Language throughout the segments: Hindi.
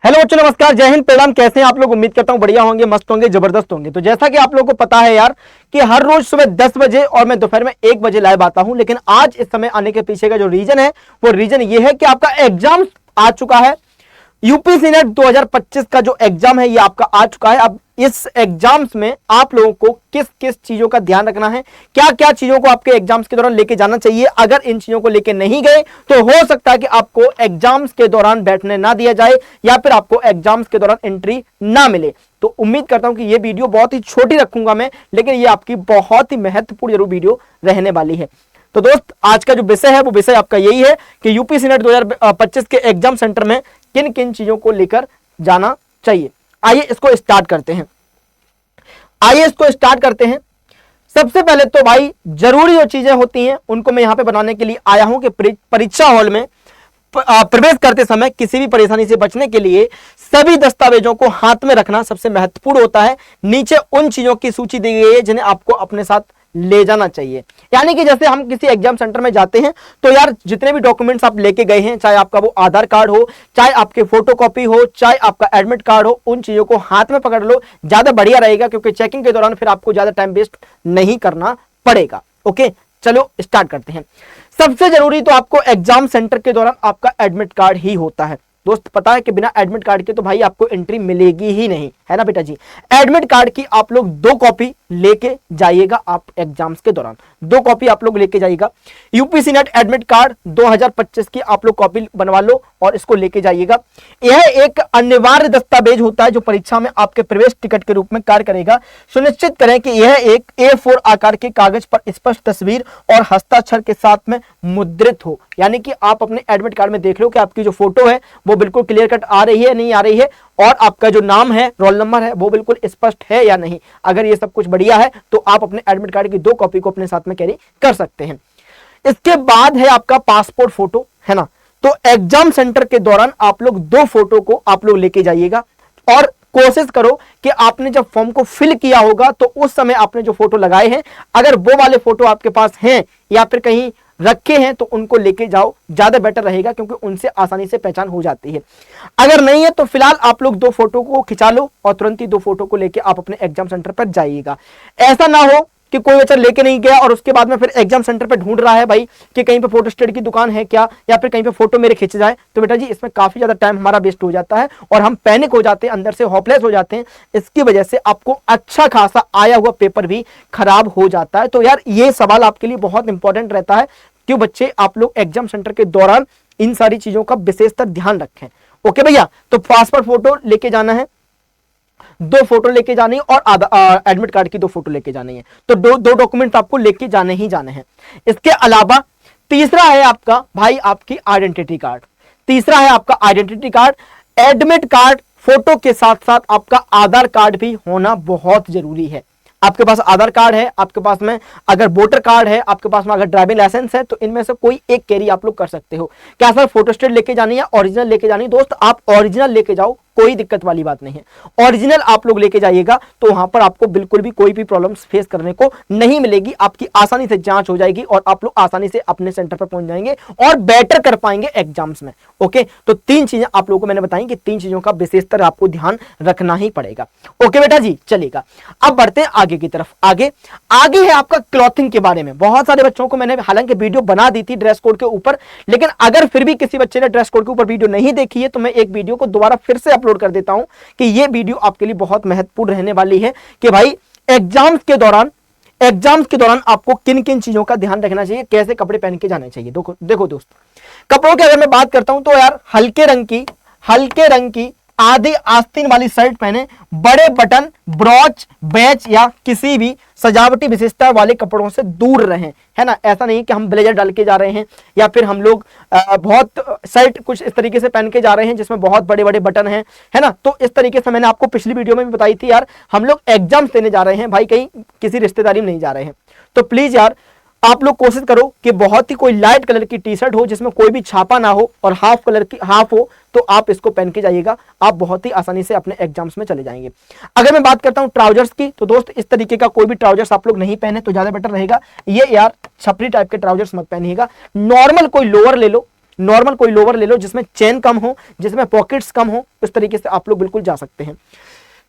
हेलो बच्चों, नमस्कार, जय हिंद, प्रणाम। कैसे हैं आप लोग? उम्मीद करता हूं बढ़िया होंगे, मस्त होंगे, जबरदस्त होंगे। तो जैसा कि आप लोगों को पता है यार कि हर रोज सुबह 10 बजे और मैं दोपहर में 1 बजे लाइव आता हूं, लेकिन आज इस समय आने के पीछे का जो रीजन है वो रीजन ये है कि आपका एग्जाम आ चुका है। यूपीएससी नेट 2025 का जो एग्जाम है ये आपका आ चुका है। अब इस एग्जाम्स में आप लोगों को किस किस चीजों का ध्यान रखना है, क्या क्या चीजों को आपके एग्जाम्स के दौरान लेके जाना चाहिए। अगर इन चीजों को लेके नहीं गए तो हो सकता है कि आपको एग्जाम्स के दौरान बैठने ना दिया जाए या फिर आपको एग्जाम्स के दौरान एंट्री ना मिले। तो उम्मीद करता हूं कि ये वीडियो बहुत ही छोटी रखूंगा मैं, लेकिन ये आपकी बहुत ही महत्वपूर्ण जरूर वीडियो रहने वाली है। तो दोस्त, आज का जो विषय है वो विषय आपका यही है कि यूपीएससी नेट 2025 के एग्जाम सेंटर में किन किन चीजों को लेकर जाना चाहिए। आइए इसको स्टार्ट करते हैं। सबसे पहले तो भाई जरूरी जो चीजें होती हैं उनको मैं यहां पे बनाने के लिए आया हूं कि परीक्षा हॉल में प्रवेश करते समय किसी भी परेशानी से बचने के लिए सभी दस्तावेजों को हाथ में रखना सबसे महत्वपूर्ण होता है। नीचे उन चीजों की सूची दी गई है जिन्हें आपको अपने साथ ले जाना चाहिए। यानी कि जैसे हम किसी एग्जाम सेंटर में जाते हैं तो यार जितने भी डॉक्यूमेंट्स आप लेके गए हैं, चाहे आपका वो आधार कार्ड हो, चाहे आपके फोटोकॉपी हो, चाहे आपका एडमिट कार्ड हो, उन चीजों को हाथ में पकड़ लो, ज्यादा बढ़िया रहेगा, क्योंकि चेकिंग के दौरान फिर आपको ज्यादा टाइम वेस्ट नहीं करना पड़ेगा। ओके, चलो स्टार्ट करते हैं। सबसे जरूरी तो आपको एग्जाम सेंटर के दौरान आपका एडमिट कार्ड ही होता है। दोस्त, पता है कि बिना एडमिट कार्ड के तो भाई आपको एंट्री मिलेगी ही नहीं, है ना बेटा जी। एडमिट कार्ड की आप लोग 2 कॉपी लेके जाइएगा। आप एग्जाम्स के दौरान 2 कॉपी आप लोग लेके जाइएगा। यूपीएससी नेट एडमिट कार्ड 2025 की आप लोग कॉपी बनवा लो और इसको लेके जाइएगा। यह एक अनिवार्य दस्तावेज होता है जो परीक्षा में आपके प्रवेश टिकट के रूप में कार्य करेगा। सुनिश्चित करें कि यह एक A4 आकार के कागज पर स्पष्ट तस्वीर और हस्ताक्षर के साथ में मुद्रित हो। यानी कि आप अपने एडमिट कार्ड में देख लो कि आपकी जो फोटो है वो बिल्कुल क्लियर कट आ रही है, नहीं आ रही है, और आपका जो नाम है, रोल नंबर है, वो बिल्कुल स्पष्ट है या नहीं। अगर ये सब कुछ बढ़िया है तो आप अपने एडमिट कार्ड की 2 कॉपी को अपने साथ में कैरी कर सकते हैं। इसके बाद है आपका पासपोर्ट फोटो, है ना। तो एग्जाम सेंटर के दौरान आप लोग 2 फोटो को आप लोग लेके जाइएगा और कोशिश करो कि आपने जब फॉर्म को फिल किया होगा तो उस समय आपने जो फोटो लगाए हैं, अगर वो वाले फोटो आपके पास हैं या फिर कहीं रखे हैं तो उनको लेके जाओ, ज्यादा बेटर रहेगा, क्योंकि उनसे आसानी से पहचान हो जाती है। अगर नहीं है तो फिलहाल आप लोग 2 फोटो को खिंचा लो और तुरंत ही 2 फोटो को लेके आप अपने एग्जाम सेंटर पर जाइएगा। ऐसा ना हो कि कोई बच्चा लेके नहीं गया और उसके बाद में फिर एग्जाम सेंटर पे ढूंढ रहा है भाई कि कहीं पे फोटोस्टेट की दुकान है क्या, या फिर कहीं पे फोटो मेरे खिंच जाए। तो बेटा जी, इसमें काफी ज्यादा टाइम हमारा वेस्ट हो जाता है और हम पैनिक हो जाते हैं, अंदर से होपलेस हो जाते हैं। इसकी वजह से आपको अच्छा खासा आया हुआ पेपर भी खराब हो जाता है। तो यार ये सवाल आपके लिए बहुत इंपॉर्टेंट रहता है। क्यों बच्चे, आप लोग एग्जाम सेंटर के दौरान इन सारी चीजों का विशेषतर ध्यान रखें। ओके भैया, तो पासपोर्ट फोटो लेके जाना है, 2 फोटो लेके जानी है, और एडमिट कार्ड की 2 फोटो लेके जानी है। तो दो डॉक्यूमेंट आपको लेके जाने ही जाने हैं। इसके अलावा तीसरा है आपका भाई आपकी आइडेंटिटी कार्ड। तीसरा है आपका identity card. Admit card photo के साथ साथ आपका आधार कार्ड भी होना बहुत जरूरी है। आपके पास आधार कार्ड है, आपके पास में अगर वोटर कार्ड है, आपके पास में अगर ड्राइविंग लाइसेंस है, तो इनमें से कोई एक कैरी आप लोग कर सकते हो। क्या सर फोटोस्टेट लेके जानी है, ओरिजिनल लेके जानी है? दोस्त, आप ओरिजिनल लेके जाओ, कोई दिक्कत वाली बात नहीं है। ओरिजिनल आप लोग लेके जाइएगा तो वहां पर आपको बिल्कुल भी कोई भी प्रॉब्लम्स फेस करने को नहीं मिलेगी। आपकी आसानी से जांच हो जाएगी और आप लोग आसानी से अपने सेंटर पर पहुंच जाएंगे और बेटर कर पाएंगे एग्जाम्स में। ओके, तो 3 चीजें आप लोगों को मैंने बताई कि 3 चीजों का विशेषतर आपको ध्यान रखना ही पड़ेगा। ओके बेटा जी, चलेगा। अब बढ़ते हैं आगे की तरफ। आगे है आपका क्लॉथिंग के बारे में। बहुत सारे बच्चों को मैंने हालांकि वीडियो बना दी थी ड्रेस कोड के ऊपर, लेकिन अगर फिर भी किसी बच्चे ने ड्रेस कोड के ऊपर वीडियो नहीं देखी है तो मैं एक वीडियो को दोबारा फिर से अपलोड कर देता हूं कि यह वीडियो आपके लिए बहुत महत्वपूर्ण रहने वाली है कि भाई एग्जाम्स के दौरान आपको किन किन चीजों का ध्यान रखना चाहिए, कैसे कपड़े पहन के जाने चाहिए। देखो दोस्त, कपड़ों की अगर मैं बात करता हूं तो यार हल्के रंग की आधी आस्तीन वाली शर्ट पहने, बड़े बटन, ब्रॉच, बैच या किसी भी सजावटी विशेषता वाले कपड़ों से दूर रहें, है ना। ऐसा नहीं कि हम ब्लेजर डाल के जा रहे हैं या फिर हम लोग बहुत शर्ट कुछ इस तरीके से पहन के जा रहे हैं जिसमें बहुत बड़े बड़े बटन हैं, है ना। तो इस तरीके से मैंने आपको पिछली वीडियो में भी बताई थी यार, हम लोग एग्जाम देने जा रहे हैं भाई, कहीं किसी रिश्तेदारी में नहीं जा रहे हैं। तो प्लीज यार आप लोग कोशिश करो कि बहुत ही कोई लाइट कलर की टी शर्ट हो जिसमें कोई भी छापा ना हो और हाफ हो, तो आप इसको पहन के जाइएगा। आप बहुत ही आसानी से अपने एग्जाम्स में चले जाएंगे। अगर मैं बात करता हूं ट्राउजर्स की, तो दोस्त इस तरीके का कोई भी ट्राउजर्स आप लोग नहीं पहने तो ज्यादा बेटर रहेगा। ये यार छपरी टाइप के ट्राउजर्स मत पहनिएगा, नॉर्मल कोई लोअर ले लो, नॉर्मल कोई लोवर ले लो जिसमें चेन कम हो, जिसमें पॉकेट्स कम हो, इस तरीके से आप लोग बिल्कुल जा सकते हैं।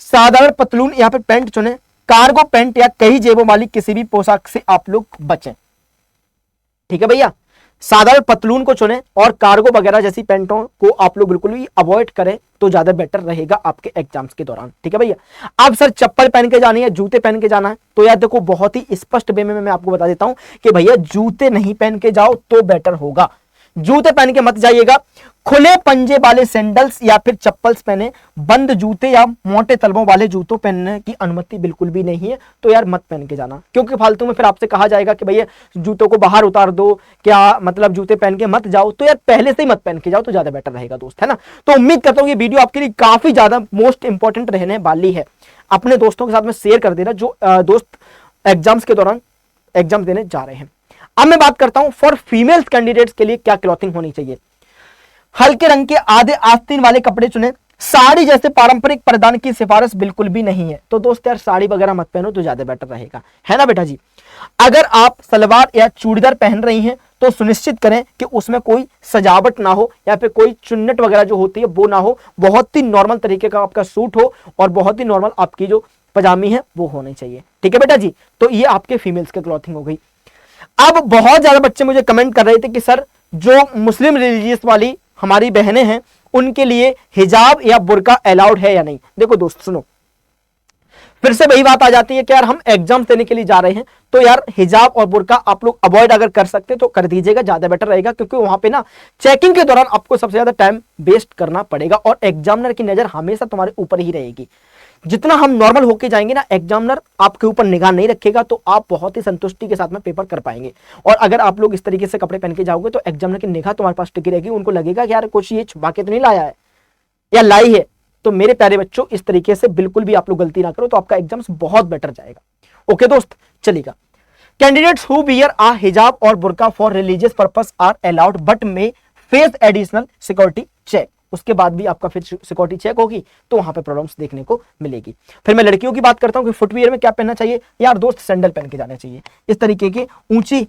साधारण पतलून यहाँ पे पैंट चुने, कार्गो पैंट या कई जेबों वाली किसी भी पोशाक से आप लोग बचें। ठीक है भैया, साधारण पतलून को चुने और कार्गो वगैरह जैसी पैंटों को आप लोग बिल्कुल भी अवॉइड करें तो ज्यादा बेटर रहेगा आपके एग्जाम्स के दौरान। ठीक है भैया, अब सर चप्पल पहन के जानी है, जूते पहन के जाना है, तो यार देखो बहुत ही स्पष्ट वे में मैं आपको बता देता हूं कि भैया जूते नहीं पहन के जाओ तो बेटर होगा। जूते पहन के मत जाइएगा, खुले पंजे वाले सैंडल्स या फिर चप्पल्स पहने, बंद जूते या मोटे तलवों वाले जूतों पहनने की अनुमति बिल्कुल भी नहीं है, तो यार मत पहन के जाना, क्योंकि फालतू में फिर आपसे कहा जाएगा कि भैया जूतों को बाहर उतार दो, क्या मतलब जूते पहन के मत जाओ, तो यार पहले से ही मत पहन के जाओ तो ज्यादा बेटर रहेगा दोस्त, है ना। तो उम्मीद करता हूँ ये वीडियो आपके लिए काफी ज्यादा मोस्ट इंपॉर्टेंट रहने वाली है। अपने दोस्तों के साथ में शेयर कर देना जो दोस्त एग्जाम्स के दौरान एग्जाम देने जा रहे हैं। अब मैं बात करता हूं फॉर फीमेल्स कैंडिडेट्स के लिए क्या क्लॉथिंग होनी चाहिए। हल्के रंग के आधे आस्तीन वाले कपड़े चुने, साड़ी जैसे पारंपरिक परिधान की सिफारिश बिल्कुल भी नहीं है, तो दोस्त यार साड़ी वगैरह मत पहनो तो ज्यादा बेटर रहेगा, है ना बेटा जी। अगर आप सलवार या चूड़ीदार पहन रही हैं तो सुनिश्चित करें कि उसमें कोई सजावट ना हो या फिर कोई चुन्नट वगैरह जो होती है वो ना हो, बहुत ही नॉर्मल तरीके का आपका सूट हो और बहुत ही नॉर्मल आपकी जो पजामी है वो होनी चाहिए। ठीक है बेटा जी, तो ये आपके फीमेल्स की क्लॉथिंग हो गई। अब बहुत ज्यादा बच्चे मुझे कमेंट कर रहे थे कि सर जो मुस्लिम रिलीजियस वाली हमारी बहनें हैं उनके लिए हिजाब या बुर्का अलाउड है या नहीं। देखो दोस्त सुनो, फिर से वही बात आ जाती है कि यार हम एग्जाम देने के लिए जा रहे हैं तो यार हिजाब और बुर्का आप लोग अवॉइड अगर कर सकते तो कर दीजिएगा, ज्यादा बेटर रहेगा, क्योंकि वहां पे ना चेकिंग के दौरान आपको सबसे ज्यादा टाइम वेस्ट करना पड़ेगा और एग्जामिनर की नजर हमेशा तुम्हारे ऊपर ही रहेगी। जितना हम नॉर्मल होके जाएंगे ना, एग्जामिनर आपके ऊपर निगाह नहीं रखेगा तो आप बहुत ही संतुष्टि के साथ में पेपर कर पाएंगे। और अगर आप लोग इस तरीके से कपड़े पहन के जाओगे तो एग्जामिनर की निगाह तुम्हारे पास टिकी रहेगी, उनको लगेगा कि यार कुछ ये छुपा के तो नहीं लाया है या लाई है। तो मेरे प्यारे बच्चों इस तरीके से बिल्कुल भी आप लोग गलती ना करो तो आपका एग्जाम बहुत बेटर जाएगा। ओके दोस्त, चलेगा। कैंडिडेट्स हु वियर आ हिजाब और बुर्का for religious purpose are allowed but may face additional security check. उसके बाद भी आपका फिर सिक्योरिटी चेक होगी तो वहां पे प्रॉब्लम्स देखने को मिलेगी। फिर मैं लड़कियों की बात करता हूं कि फुटवियर में क्या पहनना चाहिए। यार दोस्त सैंडल पहन के जाना चाहिए, इस तरीके के ऊंची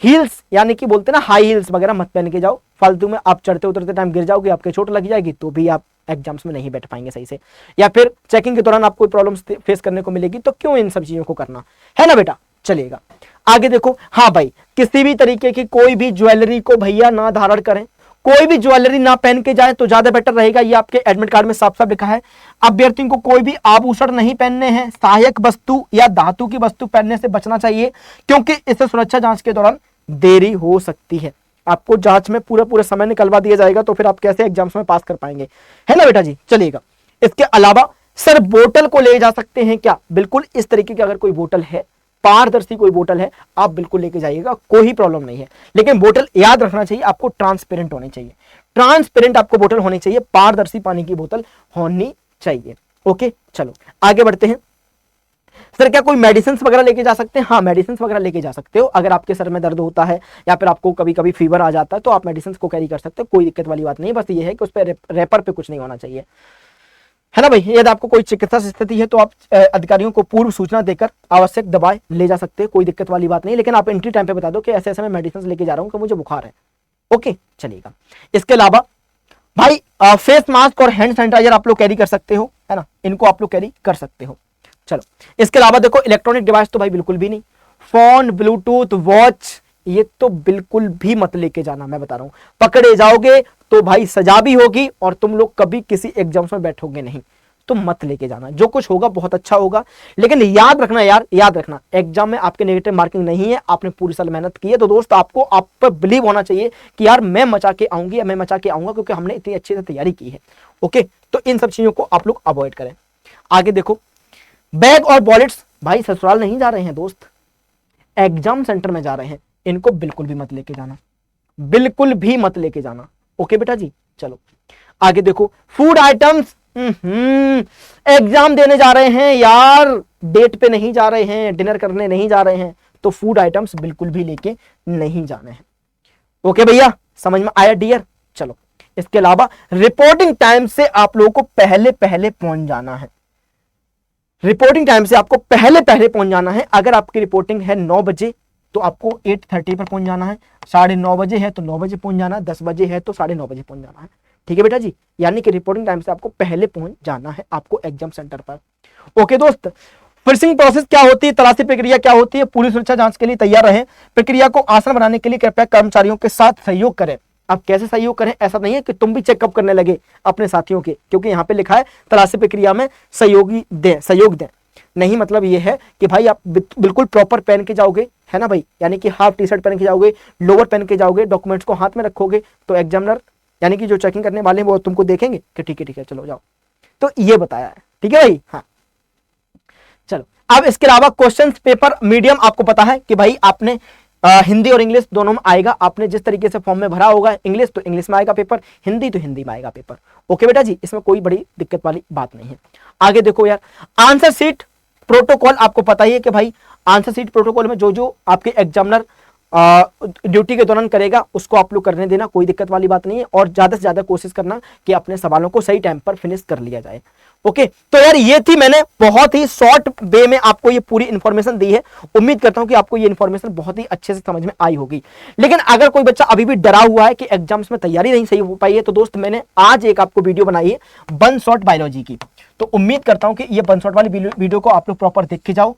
हील्स यानी कि बोलते ना हाई हील्स वगैरह मत पहन के जाओ, फालतू में आप चढ़ते उतरते टाइम गिर जाओगे, आपके चोट लग जाएगी तो भी आप एग्जाम्स में नहीं बैठ पाएंगे सही से, या फिर चेकिंग के दौरान आपको प्रॉब्लम्स फेस करने को मिलेगी, तो क्यों इन सब चीजों को करना, है ना बेटा। चलिएगा आगे देखो। हाँ भाई, किसी भी तरीके की कोई भी ज्वेलरी को भैया ना धारण करें, कोई भी ज्वेलरी ना पहन के जाए तो ज्यादा बेटर रहेगा। ये आपके एडमिट कार्ड में साफ साफ लिखा है। अभ्यर्थियों को कोई भी आभूषण नहीं पहनने हैं, सहायक वस्तु या धातु की वस्तु पहनने से बचना चाहिए क्योंकि इससे सुरक्षा जांच के दौरान देरी हो सकती है। आपको जांच में पूरा समय निकलवा दिया जाएगा तो फिर आप कैसे एग्जाम्स में पास कर पाएंगे, है ना बेटा जी। चलिएगा, इसके अलावा सर बोतल को ले जा सकते हैं क्या। बिल्कुल, इस तरीके की अगर कोई बोतल है, पारदर्शी कोई बोतल है, आप बिल्कुल लेके जाइएगा, कोई प्रॉब्लम नहीं है। लेकिन बोतल याद रखना चाहिए आपको ट्रांसपेरेंट होनी चाहिए, ट्रांसपेरेंट आपको बोतल होनी चाहिए, पारदर्शी पानी की बोतल होनी चाहिए। ओके चलो आगे बढ़ते हैं। सर क्या कोई मेडिसिन वगैरह लेके जा सकते हैं। हाँ, मेडिसिन वगैरह लेके जा सकते हो। अगर आपके सर में दर्द होता है या फिर आपको कभी कभी फीवर आ जाता है तो आप मेडिसिन को कैरी कर सकते हो, कोई दिक्कत वाली बात नहीं। बस ये है कि उस पर रेपर पे कुछ नहीं होना चाहिए, है ना भाई। यदि आपको कोई चिकित्सा स्थिति है तो आप अधिकारियों को पूर्व सूचना देकर आवश्यक दवाएं ले जा सकते हैं, कोई दिक्कत वाली बात नहीं। लेकिन आप एंट्री टाइम पे बता दो कि ऐसे ऐसे मैं मेडिसिन लेके जा रहा हूं कि मुझे बुखार है। ओके चलिएगा। इसके अलावा भाई फेस मास्क और हैंड सैनिटाइजर आप लोग कैरी कर सकते हो, है ना, इनको आप लोग कैरी कर सकते हो। चलो इसके अलावा देखो, इलेक्ट्रॉनिक डिवाइस तो भाई बिल्कुल भी नहीं, फोन, ब्लूटूथ, वॉच, ये तो बिल्कुल भी मत लेके जाना। मैं बता रहा हूं, पकड़े जाओगे तो भाई सजा भी होगी और तुम लोग कभी किसी एग्जाम्स में बैठोगे नहीं, तो मत लेके जाना। जो कुछ होगा बहुत अच्छा होगा, लेकिन याद रखना यार, याद रखना एग्जाम में आपके नेगेटिव मार्किंग नहीं है, आपने पूरी साल मेहनत की है, तो दोस्त आपको आप पर बिलीव होना चाहिए कि यार मैं मचा के आऊंगी या मैं मचा के आऊंगा क्योंकि हमने इतनी अच्छी से तैयारी की है। ओके, तो इन सब चीजों को आप लोग अवॉइड करें। आगे देखो, बैग और वॉलेट्स भाई ससुराल नहीं जा रहे हैं दोस्त, एग्जाम सेंटर में जा रहे हैं, इनको बिल्कुल भी मत लेके जाना, बिल्कुल भी मत लेके जाना। ओके बेटा जी। चलो आगे देखो, फूड आइटम्स, एग्जाम देने जा रहे हैं यार, डेट पे नहीं जा रहे हैं, डिनर करने नहीं जा रहे हैं, तो फूड आइटम्स बिल्कुल भी लेके नहीं जाने हैं। ओके भैया, समझ में आया डियर। चलो इसके अलावा रिपोर्टिंग टाइम से आप लोगों को पहले पहले पहुंच जाना है, रिपोर्टिंग टाइम से आपको पहले पहले पहुंच जाना है। अगर आपकी रिपोर्टिंग है 9 बजे तो आपको 8:30 पर पहुंच जाना है, 9:30 बजे है तो 9 बजे पहुंच जाना है, 10 बजे है तो 9:30 बजे पहुंच जाना है। ठीक है बेटा जी, यानी कि रिपोर्टिंग टाइम से आपको पहले पहुंच जाना है आपको एग्जाम सेंटर पर। ओके दोस्त, फिशिंग प्रोसेस क्या होती है, तलाशी प्रक्रिया क्या होती है, पूरी सुरक्षा जांच के लिए तैयार रहें। प्रक्रिया को आसान बनाने के लिए कृपया कर्मचारियों के साथ सहयोग करें। अब कैसे सहयोग करें, ऐसा नहीं है कि तुम भी चेकअप करने लगे अपने साथियों के, क्योंकि यहाँ पे लिखा है तलाशी प्रक्रिया में सहयोग दें। नहीं, मतलब ये है कि भाई आप बिल्कुल प्रॉपर पहन के जाओगे, है ना भाई, यानी कि हाफ टी शर्ट पहन के जाओगे, लोअर पहन के जाओगे, डॉक्यूमेंट्स को हाथ में रखोगे, तो एग्जामिनर यानी कि जो चेकिंग करने वाले हैं वो तुमको देखेंगे कि ठीक है चलो जाओ। तो ये बताया है, ठीक है भाई। हाँ चलो, अब इसके अलावा क्वेश्चन पेपर मीडियम आपको पता है कि भाई आपने हिंदी और इंग्लिश दोनों में आएगा। आपने जिस तरीके से फॉर्म में भरा होगा, इंग्लिश तो इंग्लिश में आएगा पेपर, हिंदी तो हिंदी में आएगा पेपर। ओके बेटा जी, इसमें कोई बड़ी दिक्कत वाली बात नहीं है। आगे देखो यार, आंसर शीट प्रोटोकॉल आपको पता ही है कि भाई आंसर शीट प्रोटोकॉल में जो आपके एग्जामिनर ड्यूटी के दौरान करेगा उसको आप लोग करने देना, कोई दिक्कत वाली बात नहीं है। और ज्यादा से ज्यादा कोशिश करना कि अपने सवालों को सही टाइम पर फिनिश कर लिया जाए। ओके, तो यार ये थी, मैंने बहुत ही शॉर्ट वे में आपको ये पूरी इंफॉर्मेशन दी है। उम्मीद करता हूं कि आपको ये इंफॉर्मेशन बहुत ही अच्छे से समझ में आई होगी। लेकिन अगर कोई बच्चा अभी भी डरा हुआ है कि एग्जाम्स में तैयारी नहीं सही हो पाई है, तो दोस्त मैंने आज एक आपको वीडियो बनाई है वन शॉट बायोलॉजी की। तो उम्मीद करता हूं कि ये वन शॉट वाली वीडियो को आप लोग प्रॉपर देख के जाओ।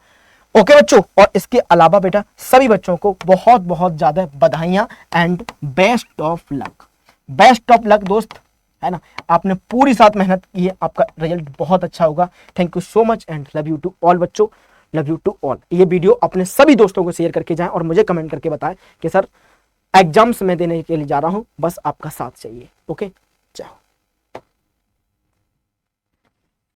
ओके बच्चों, और इसके अलावा बेटा सभी बच्चों को बहुत बहुत ज्यादा बधाइयां and best of luck. Best of luck दोस्त, है ना, आपने पूरी साथ मेहनत की है, आपका रिजल्ट बहुत अच्छा होगा। Thank you so much and love you to all बच्चों, लव यू टू ऑल। ये वीडियो अपने सभी दोस्तों को शेयर करके जाएं और मुझे कमेंट करके बताएं कि सर एग्जाम्स में देने के लिए जा रहा हूं, बस आपका साथ चाहिए। ओके, जाओ।